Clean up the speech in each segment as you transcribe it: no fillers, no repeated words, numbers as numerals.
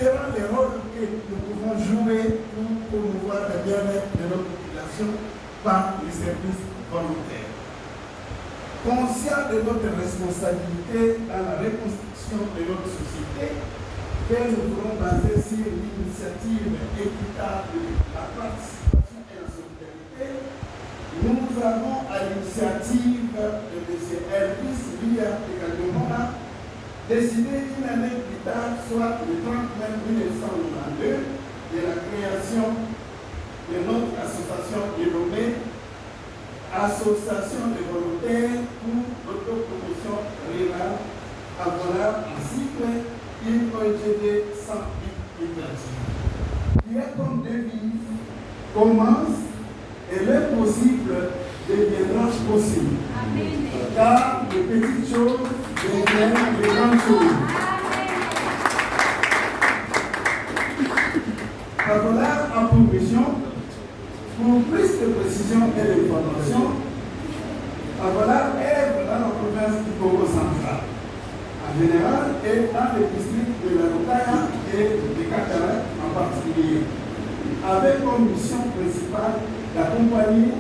considérant les rôles que nous pouvons jouer pour promouvoir le bien-être de notre population par les services volontaires. Conscient de notre responsabilité dans la reconstruction de notre société, que nous voulons baser sur l'initiative équitable de la participation et la solidarité, nous avons à l'initiative de M. Elvis Lia de Kagomona décidé une année plus tard, soit le 30 mai 1992, de la création de notre association dénommée Association des volontaires pour l'autopromotion rurale à Voilà en cycle, une ONG sans but lucratif. Qui a comme devise commence et le possible deviendra possible. Amen. Car les petites choses deviennent les grandes choses. Voilà en progression. Pour plus de précision et d'information, Voilà œuvre dans la province du Congo central, en général, et dans les districts de la Rukaya et de Katara en particulier, avec comme mission principale d'accompagner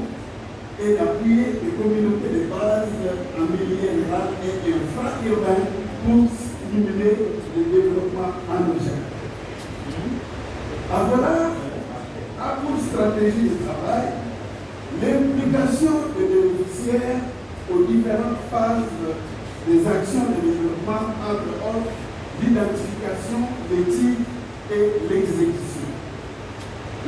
et d'appuyer les communautés de base en milieu rural et infra-urbain pour stimuler le développement endogène. Voilà a pour stratégie de travail l'implication des bénéficiaires aux différentes phases des actions de développement, entre autres l'identification, l'éthique et l'exécution.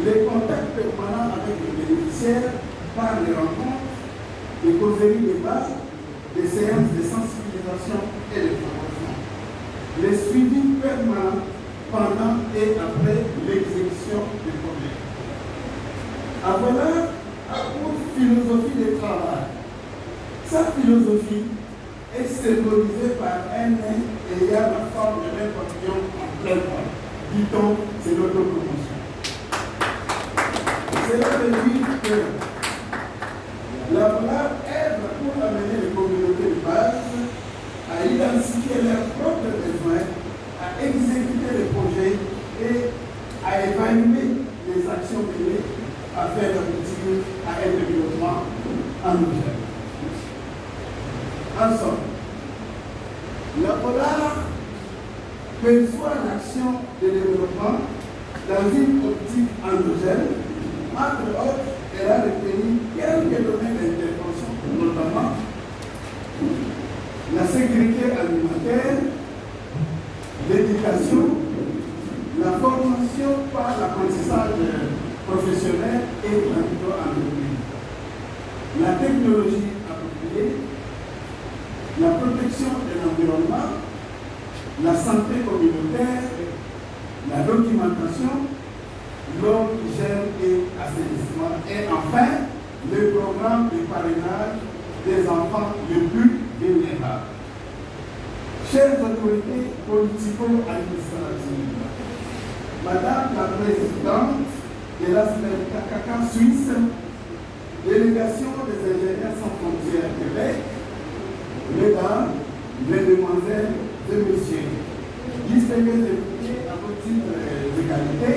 Les contacts permanents avec les bénéficiaires par les rencontres, les causeries de base, des séances de sensibilisation et de formation. Les suivis permanents pendant et après l'exécution du projet. Voilà a pour philosophie de travail. Sa philosophie est symbolisée par un nain ayant la forme d'un papillon en plein vol. Dit-on, c'est l'autopromotion. Cela veut dire que la Voilà œuvre pour amener les communautés de base à identifier leurs propres besoins, à exécuter les projets et à évaluer les actions menées afin d'aboutir à un développement endogène. En somme, la Voilà perçoit l'action de développement dans une optique endogène. Entre autres, elle a retenu quelques domaines d'intervention, notamment la sécurité alimentaire, l'éducation, la formation par l'apprentissage professionnel et la micro-entreprise, la technologie appropriée, la protection de l'environnement, la santé communautaire, la documentation, l'eau, hygiène et assainissement, et enfin le programme de parrainage des enfants les plus vulnérables. Chères autorités politico-administratives, Madame la Présidente de la SNECACA Suisse, délégation des ingénieurs sans frontières Québec, Mesdames, Mesdemoiselles et Messieurs, distingués invités à vos titres d'égalité,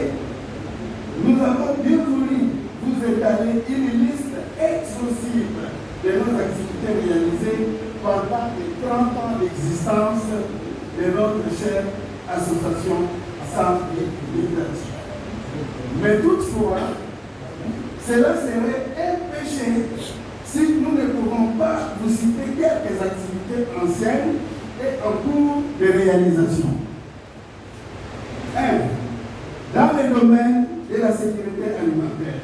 nous avons bien voulu vous étaler une liste exhaustive de nos activités réalisées pendant les 30 ans d'existence de notre chère association sans but lucratif. Mais toutefois, cela serait un péché si nous ne pouvons pas vous citer quelques activités anciennes et en cours de réalisation. 1. Dans le domaine de la sécurité alimentaire,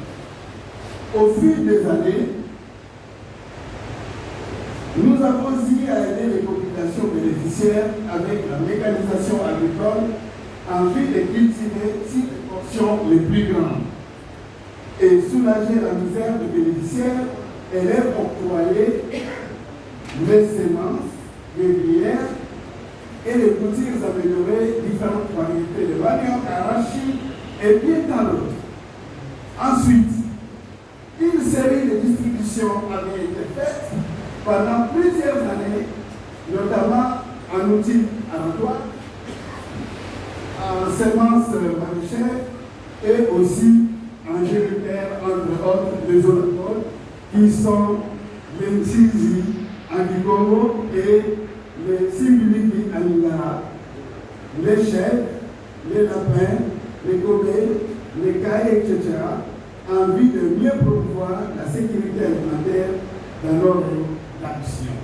au fil des années, nous avons eu à aider les populations bénéficiaires avec la mécanisation agricole en vue de cultiver 6 portions les plus grandes et soulager la misère des bénéficiaires et leur octroyer les semences régulières et les boutiques améliorer différentes variétés de manioc, arachide et bien tant d'autres. Ensuite, une série de distributions avait été faite pendant plusieurs années, notamment en outils aratoires, en semences maraîchères et aussi en génitaire, entre autres, les olacoles, qui sont les Tsizi, Angigogo et les Simbiliki Aningara, les chèvres, les lapins, les gobelets, les cailles, etc., en vue de mieux promouvoir la sécurité alimentaire dans l'ordre d'action.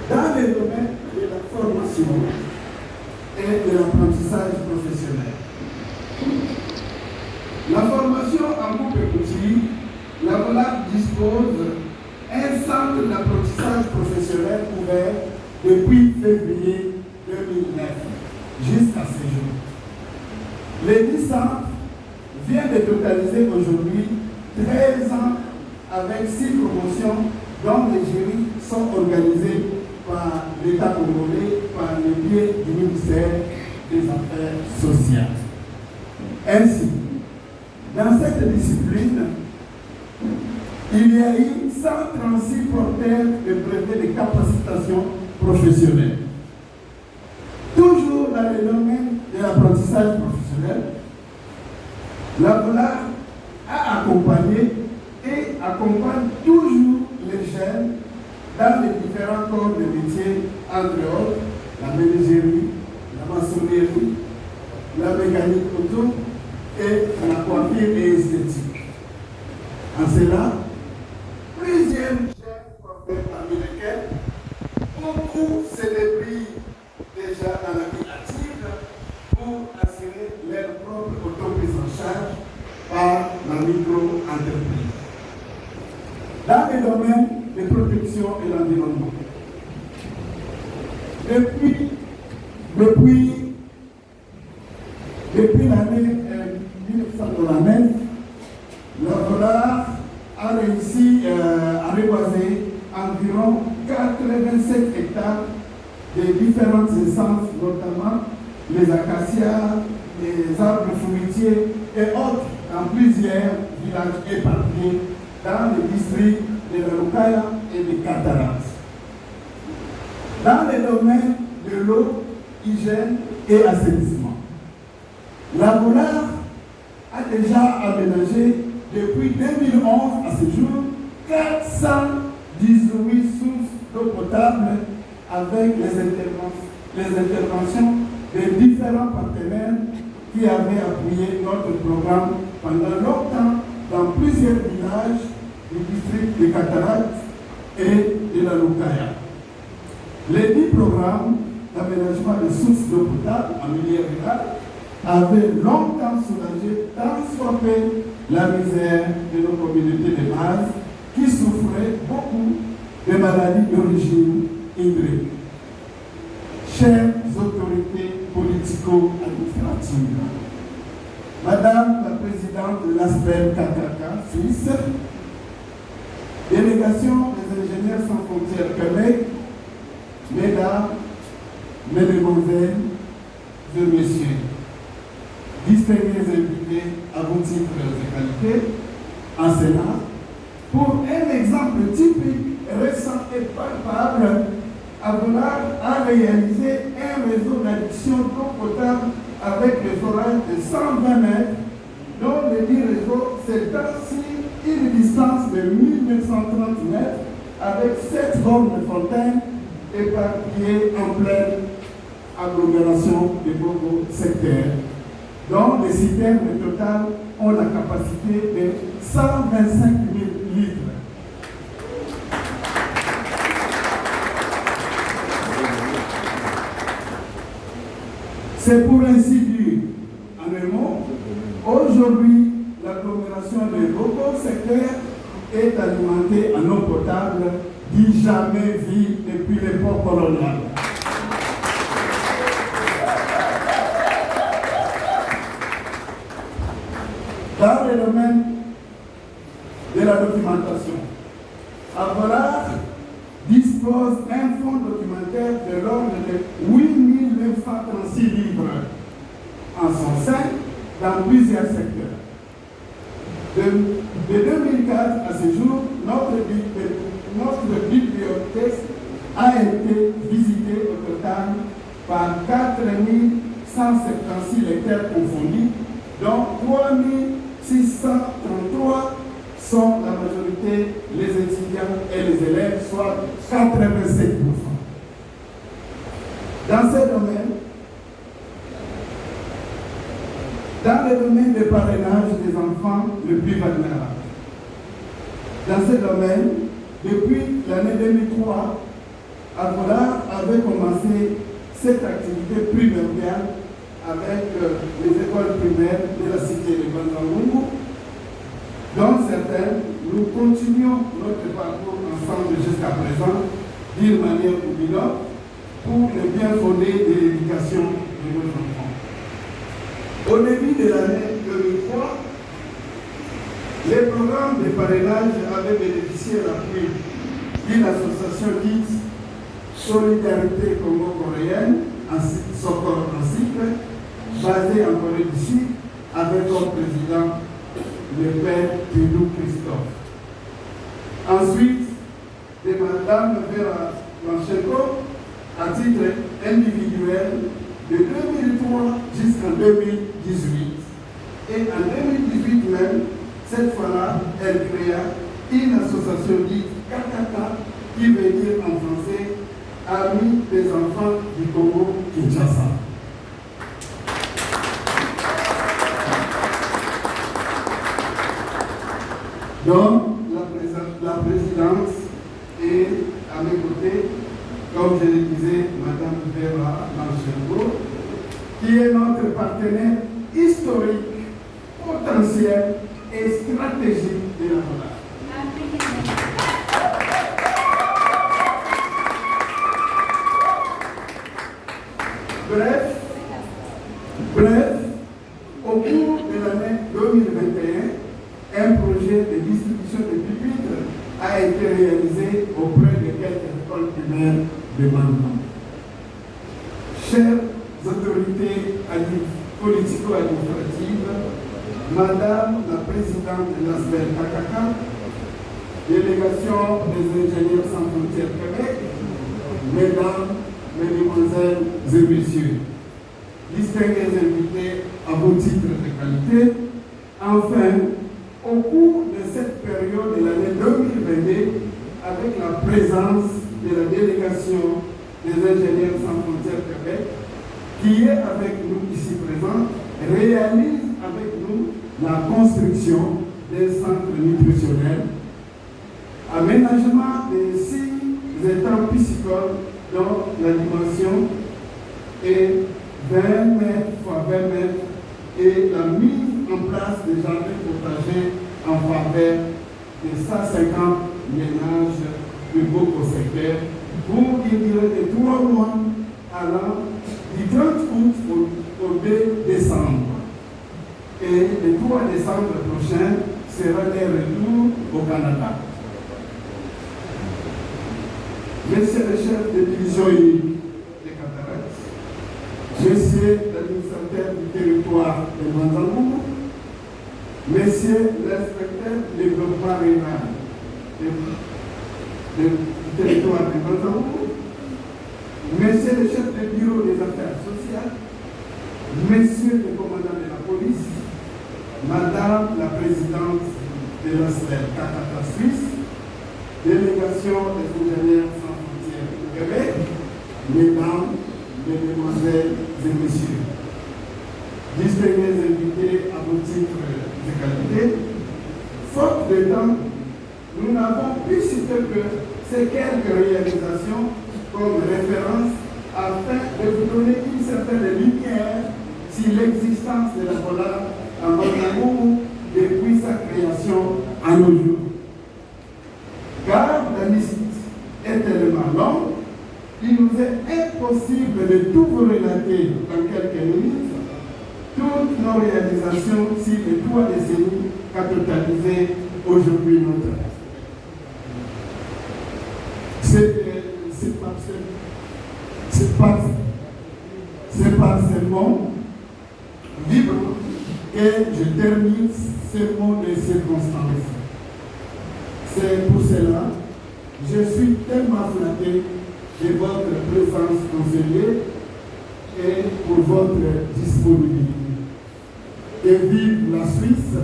Dans les domaines de la formation et de l'apprentissage professionnel. La formation en groupe écoutille, la VOLAP dispose un centre d'apprentissage professionnel ouvert depuis février 2009 jusqu'à ce jour. Les 10 centres viennent de totaliser aujourd'hui 13 ans avec 6 promotions dont les jurys sont organisés par l'État congolais par le biais du ministère des Affaires sociales. Ainsi, dans cette discipline, il y a eu 136 porteurs de brevets de capacitation professionnelle. Toujours dans le domaine de l'apprentissage professionnel, la VOLA a accompagné et accompagne toujours les jeunes dans les différents corps de métiers, entre autres la menuiserie, la maçonnerie, la mécanique auto et la coiffure et esthétique. En cela, plusieurs jeunes formés parmi lesquels beaucoup se débrouillent déjà dans la vie active pour assurer leur propre autoprise en charge par la micro-entreprise. Dans les domaines de protection et l'environnement, depuis l'année 1999, la VOLA a réussi à reboiser environ 87 hectares de différentes essences, notamment les acacias, les arbres fruitiers et autres dans plusieurs villages éparpillés dans les districts de la Lukaya et des Cataractes. Dans les domaines de l'eau, hygiène et assainissement, la VOLA a déjà aménagé depuis 2011 à ce jour 418 sources d'eau potable avec les interventions des différents partenaires qui avaient appuyé notre programme pendant longtemps dans plusieurs villages du district des Cataractes et de la Lukaya. Les 10 programmes d'aménagement des sources d'eau potable en milieu rural avaient longtemps soulagé tant soit peu la misère de nos communautés de base qui souffraient beaucoup de maladies d'origine hydrique. Chères autorités politico-administratives, Madame la Présidente de l'ASPEL KKK Suisse, délégation des ingénieurs sans frontières Québec, Mesdames, Mesdemoiselles et Messieurs, distingués invités à vos titres et qualités, en Sénat, pour un exemple typique, récent et palpable, Avola a réalisé un réseau d'adduction d'eau potable avec des forages de 120 mètres, dont le dit réseau s'étend sur une distance de 1930 mètres avec 7 bornes de fontaines éparpillées en pleine agglomération de beaucoup secteurs, dont les citernes totales ont la capacité de 125 000 litres. C'est pour ainsi dire, en un mot, aujourd'hui, l'agglomération de beaucoup secteurs est alimentée en eau potable du jamais vu depuis l'époque coloniale. Dans le domaine de la documentation, Avola dispose d'un fonds documentaire de l'ordre de 8936 livres en son sein dans plusieurs secteurs. De 2004 à ce jour, notre bibliothèque a été visitée au total par 4156 aussi les terres confondues, dont 3633 sont la majorité les étudiants et les élèves, soit 87%. Dans le domaine des parrainages des enfants les plus vulnérables. Dans ce domaine, depuis l'année 2003, Avola avait commencé cette activité primordiale avec les écoles primaires de la cité de Banzangungu. Dans certaines, nous continuons notre parcours ensemble jusqu'à présent, d'une manière ou d'une autre, pour le bien fondé de l'éducation de nos enfants. Au début de l'année 2003, les programmes de parrainage avaient bénéficié de l'appui d'une association dite Solidarité Congo-Coréenne, Sokor en cycle, basée en Corée du Sud, avec comme président le père Tedou Christophe. Ensuite, de Madame Vera Manchenko, à titre individuel, de 2003 jusqu'en 2018. Et en 2018 même, cette fois-là, elle créa une association dite Kakata, qui veut dire en français Amis des enfants du Congo-Kinshasa. Donc, la présidente est à mes côtés, comme je le disais, Madame Vera Manchenko, qui est notre partenaire historique, potentiel et stratégique de la Avola. Bref, au cours de l'année 2021, un projet de distribution de pupitres a été réalisé auprès de quelques écoles primaires de Bandung. Chères autorités politico-administratives, Madame la Présidente de l'ASBEL Kakaka, délégation des ingénieurs sans frontières Québec, Mesdames, Mesdemoiselles et Messieurs, distingués invités à vos titres de qualité, enfin, au cours de cette période de l'année 2022, avec la présence de la délégation des ingénieurs sans frontières Québec, qui est avec nous ici présent, réalise avec nous la construction des centres nutritionnels, aménagement des 6 étangs piscicoles dont la dimension est 20 mètres x 20 mètres et la mise en place des jardins potagers en faveur de 150 ménages de beaucoup secteurs pour une durée de 3 mois allant du 30 août au 2 décembre. Et le 3 décembre prochain sera le retour au Canada. Monsieur le chef de division unique des cataractes, Monsieur l'administrateur du territoire de Banzangungu, Monsieur l'inspecteur du développement rural du territoire de Banzangungu, Monsieur le chef de bureau des affaires sociales, Monsieur le commandant de la police, Madame la présidente de l'ASBEL Kakata Suisse, délégation des ingénieurs sans frontières du Québec, Mesdames, Mesdemoiselles et Messieurs, distingués invités à vos titres de qualité, faute de temps, nous n'avons pu citer que ces quelques réalisations comme référence afin de vous donner une certaine lumière sur l'existence de la Avola en Banzangungu depuis sa création à nos jours. Car la liste est tellement longue, il nous est impossible de tout vous relater dans quelques minutes toutes nos réalisations sur les 3 décennies qu'a totalisé aujourd'hui notre c'est par ce mot vibrant que je termine ce mot de circonstance. C'est pour cela je suis tellement flatté de votre présence conseillée et pour votre disponibilité. Et vive la Suisse,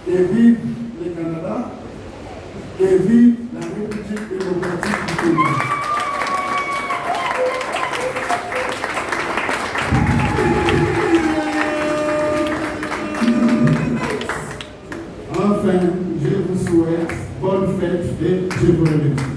et vive le Canada, et vive la République démocratique du Congo. Enfin, je vous souhaite bonne fête et je vous remercie.